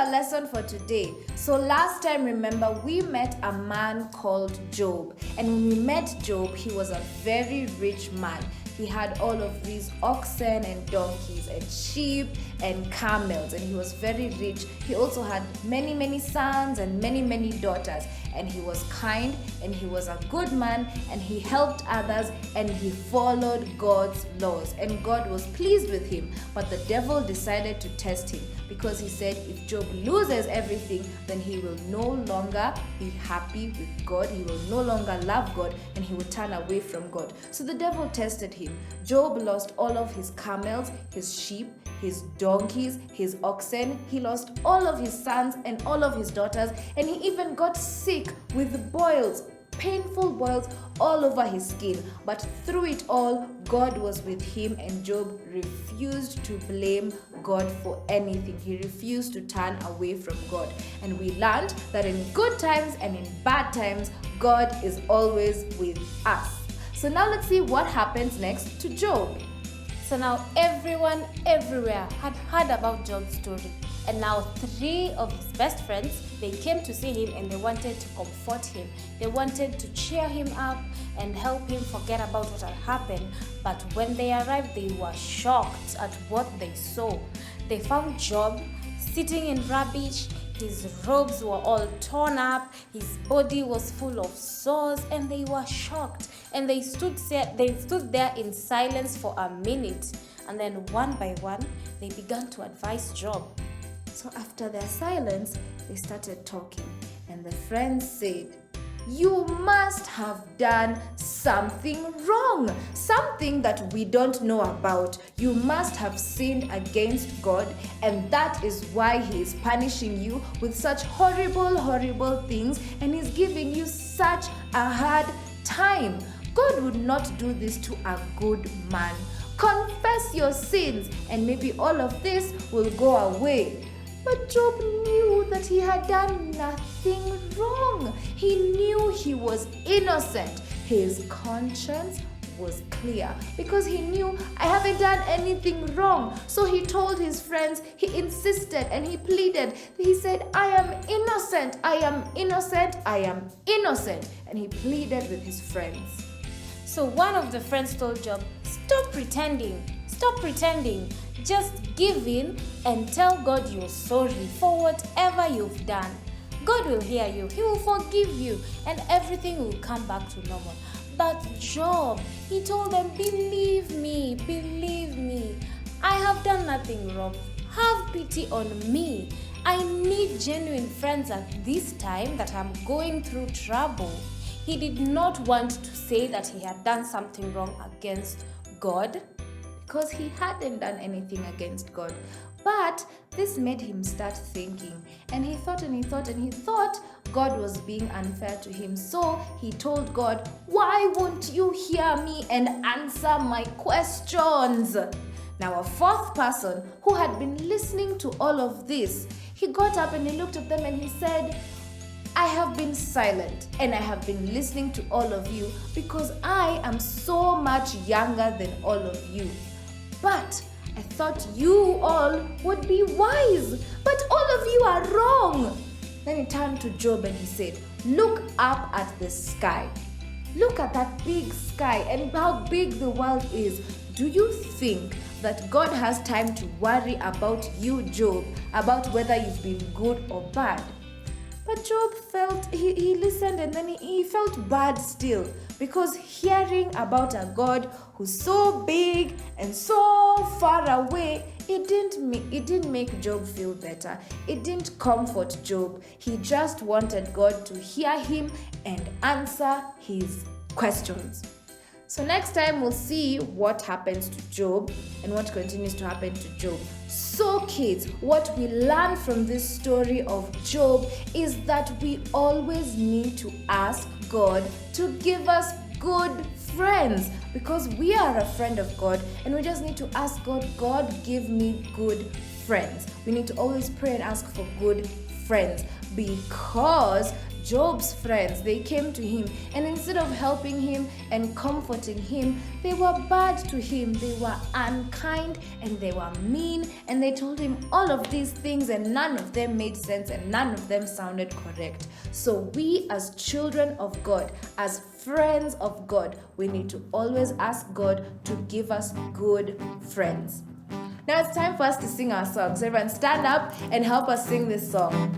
our lesson for today. So last time, remember, we met a man called Job. And when we met Job, he was a very rich man. He had all of these oxen and donkeys and sheep and camels, and he was very rich. He also had many, many sons and many, many daughters. And he was kind, and he was a good man, and he helped others, and he followed God's laws. And God was pleased with him. But the devil decided to test him, because he said if Job loses everything, then he will no longer be happy with God. He will no longer love God, and he will turn away from God. So the devil tested him. Job lost all of his camels, his sheep, his donkeys, his oxen. He lost all of his sons and all of his daughters, and he even got sick with boils, painful boils all over his skin. But through it all, God was with him, and Job refused to blame God for anything. He refused to turn away from God. And we learned that in good times and in bad times, God is always with us. So now let's see what happens next to Job. So now everyone everywhere had heard about Job's story. And now 3 of his best friends, they came to see him, and they wanted to comfort him. They wanted to cheer him up and help him forget about what had happened. But when they arrived, they were shocked at what they saw. They found Job sitting in rubbish. His robes were all torn up. His body was full of sores, and they were shocked. And they stood there in silence for a minute. And then one by one, they began to advise Job. So after their silence, they started talking, and the friends said, "You must have done something wrong, something that we don't know about. You must have sinned against God, and that is why He is punishing you with such horrible, horrible things, and He's giving you such a hard time. God would not do this to a good man. Confess your sins, and maybe all of this will go away." But Job knew that he had done nothing wrong. He knew he was innocent. His conscience was clear, because he knew, I haven't done anything wrong. So he told his friends, he insisted and he pleaded. He said, I am innocent, I am innocent, I am innocent. And he pleaded with his friends. So one of the friends told Job, stop pretending. Just give in and tell God you're sorry for whatever you've done. God will hear you, He will forgive you, and everything will come back to normal. But Job, he told them, believe me, I have done nothing wrong. Have pity on me. I need genuine friends at this time that I'm going through trouble. He did not want to say that he had done something wrong against God, because he hadn't done anything against God. But this made him start thinking, and he thought God was being unfair to him. So he told God, why won't you hear me and answer my questions? Now a fourth person who had been listening to all of this, he got up and he looked at them and he said, I have been silent and I have been listening to all of you because I am so much younger than all of you. But I thought you all would be wise, but all of you are wrong. Then he turned to Job and he said, look up at the sky. Look at that big sky and how big the world is. Do you think that God has time to worry about you, Job, about whether you've been good or bad? But Job felt, he listened, and then he felt bad still, because hearing about a God who's so big and so far away, it didn't make Job feel better. It didn't comfort Job. He just wanted God to hear him and answer his questions. So next time we'll see what happens to Job and what continues to happen to Job. So kids, what we learn from this story of Job is that we always need to ask God to give us good friends, because we are a friend of God, and we just need to ask God, God, give me good friends. We need to always pray and ask for good friends, because Job's friends, they came to him, and instead of helping him and comforting him, they were bad to him. They were unkind and they were mean, and they told him all of these things, and none of them made sense and none of them sounded correct. So we, as children of God, as friends of God, we need to always ask God to give us good friends. Now it's time for us to sing our song. So everyone stand up and help us sing this song.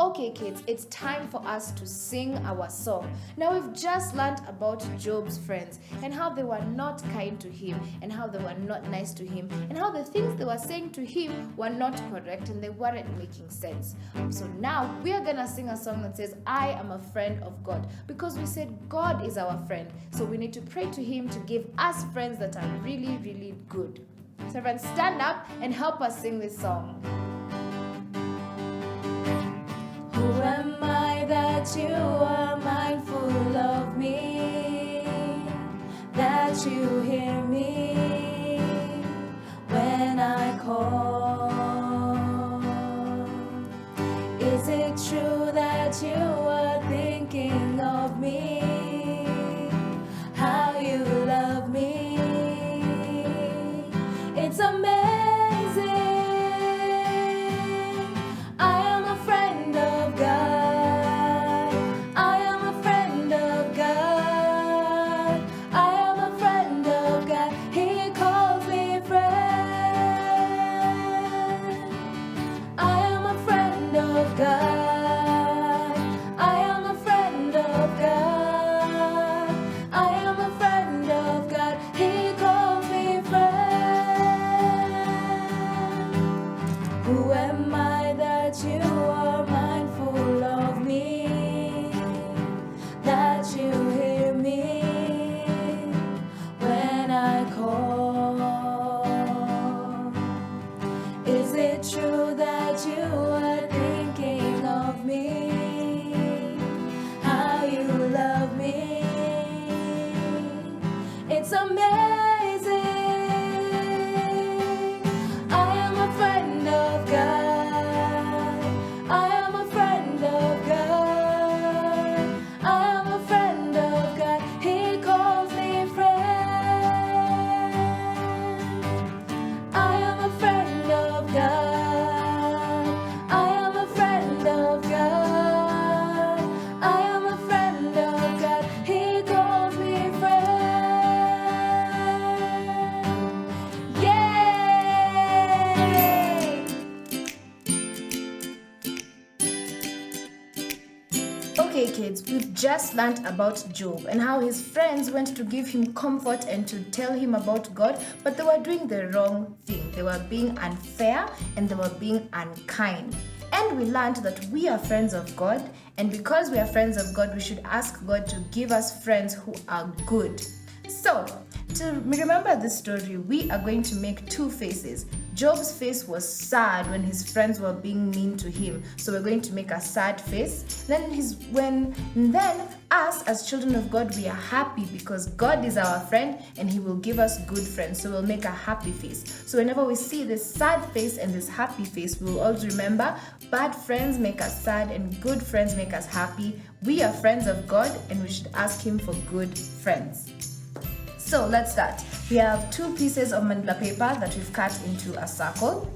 Okay, kids, it's time for us to sing our song. Now, we've just learned about Job's friends and how they were not kind to him and how they were not nice to him and how the things they were saying to him were not correct and they weren't making sense. So now we are going to sing a song that says, I am a friend of God, because we said God is our friend. So we need to pray to him to give us friends that are really, really good. So everyone stand up and help us sing this song. Who am I that you are mindful of me, that you hear me when I call? Is it true that you are thinking of me, how you love me? It's amazing. Who am I that you are mindful of me, that you hear me when I call? Is it true that you are thinking of me, how you love me? It's amazing. Okay, kids, we've just learned about Job and how his friends went to give him comfort and to tell him about God, but they were doing the wrong thing. They were being unfair and they were being unkind. And we learned that we are friends of God, and because we are friends of God, we should ask God to give us friends who are good. So, to remember this story, we are going to make two faces. Job's face was sad when his friends were being mean to him, so we're going to make a sad face. Then us as children of God, we are happy because God is our friend and he will give us good friends, so we'll make a happy face. So whenever we see this sad face and this happy face, we'll always remember bad friends make us sad and good friends make us happy. We are friends of God and we should ask him for good friends. So let's start. We have two pieces of manila paper that we've cut into a circle.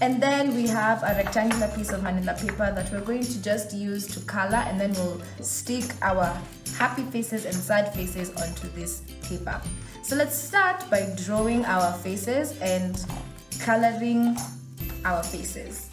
And then we have a rectangular piece of manila paper that we're going to just use to color, and then we'll stick our happy faces and sad faces onto this paper. So let's start by drawing our faces and coloring our faces.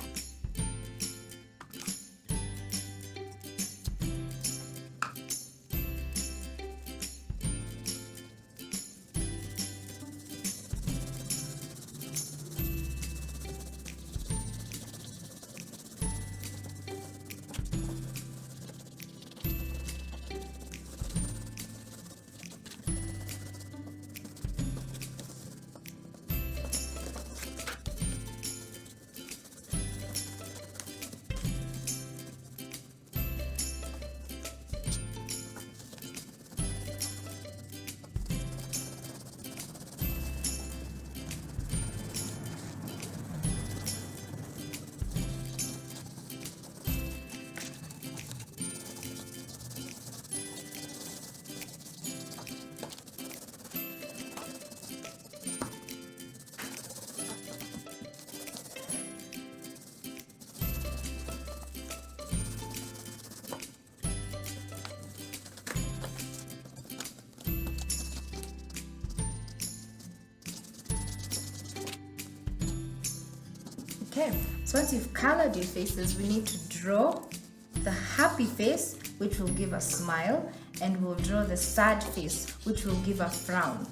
Okay, so once you've colored your faces, we need to draw the happy face, which will give a smile, and we'll draw the sad face, which will give a frown.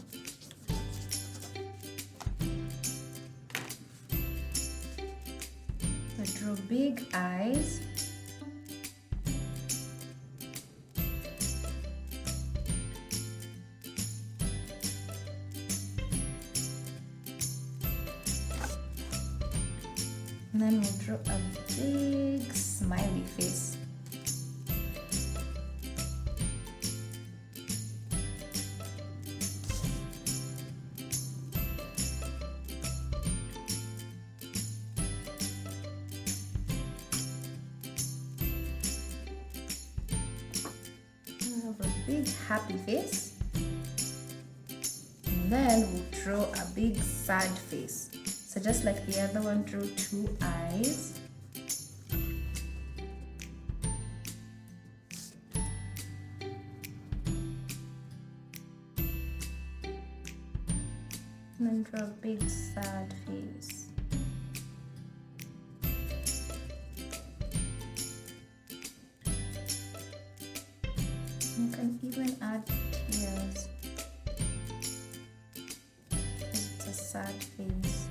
So draw big eyes. And then we'll draw a big smiley face. We have a big happy face. And then we'll draw a big sad face. So just like the other one, draw 2 eyes. And then draw a big sad face. You can even add tears. It's a sad face.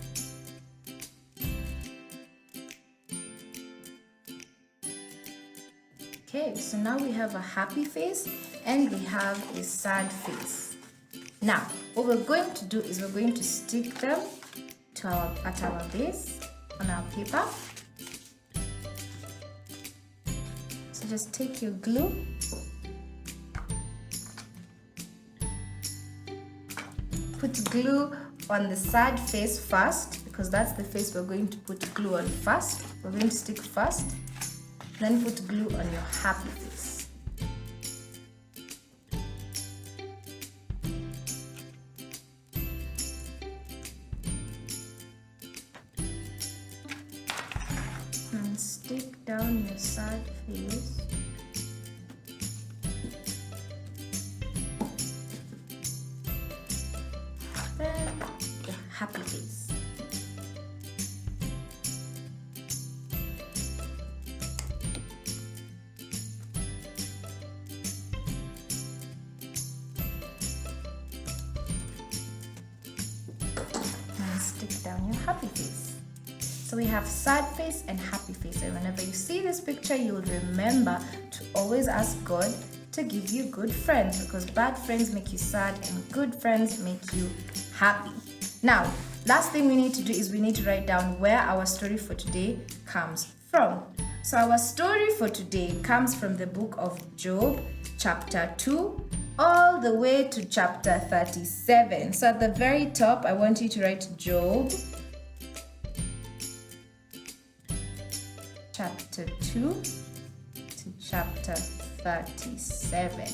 Okay, so now we have a happy face and we have a sad face. Now, what we're going to do is we're going to stick them at our base on our paper. So just take your glue, put glue on the sad face first, because that's the face we're going to put glue on first. We're going to stick first. Then put glue on your happy face. And stick down your sad face. Then the happy face. Stick down your happy face. So we have sad face and happy face, and whenever you see this picture, you'll remember to always ask God to give you good friends, because bad friends make you sad and good friends make you happy. Now, last thing we need to do is we need to write down where our story for today comes from. So our story for today comes from the book of Job, chapter 2, all the way to chapter 37. So at the very top, I want you to write Job, chapter 2 to chapter 37.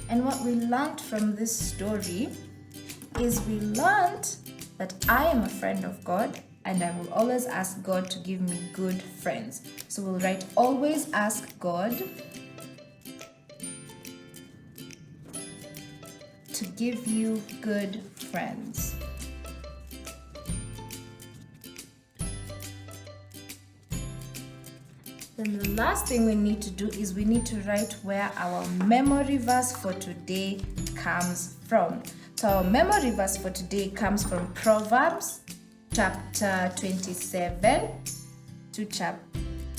And what we learned from this story is we learned that I am a friend of God, and I will always ask God to give me good friends. So we'll write, always ask God to give you good friends. Then the last thing we need to do is we need to write where our memory verse for today comes from. So our memory verse for today comes from Proverbs chapter 27 to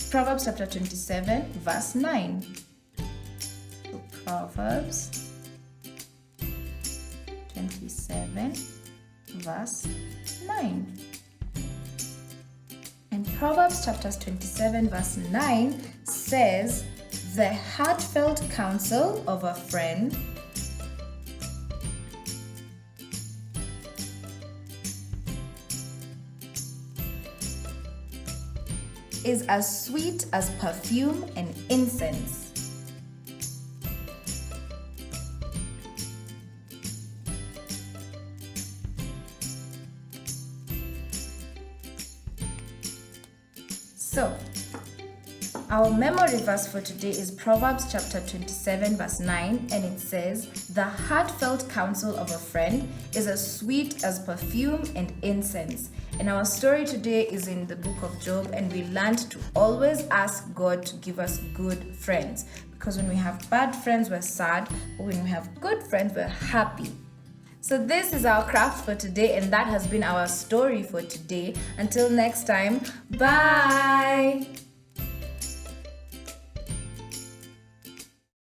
Proverbs chapter 27 verse 9. So Proverbs 27 verse 9. And Proverbs chapter 27 verse 9 says, "The heartfelt counsel of a friend is as sweet as perfume and incense." So, Our memory verse for today is Proverbs chapter 27 verse 9, and it says, "The heartfelt counsel of a friend is as sweet as perfume and incense." And our story today is in the book of Job, and we learned to always ask God to give us good friends. Because when we have bad friends, we're sad, but when we have good friends, we're happy. So this is our craft for today, and that has been our story for today. Until next time, bye!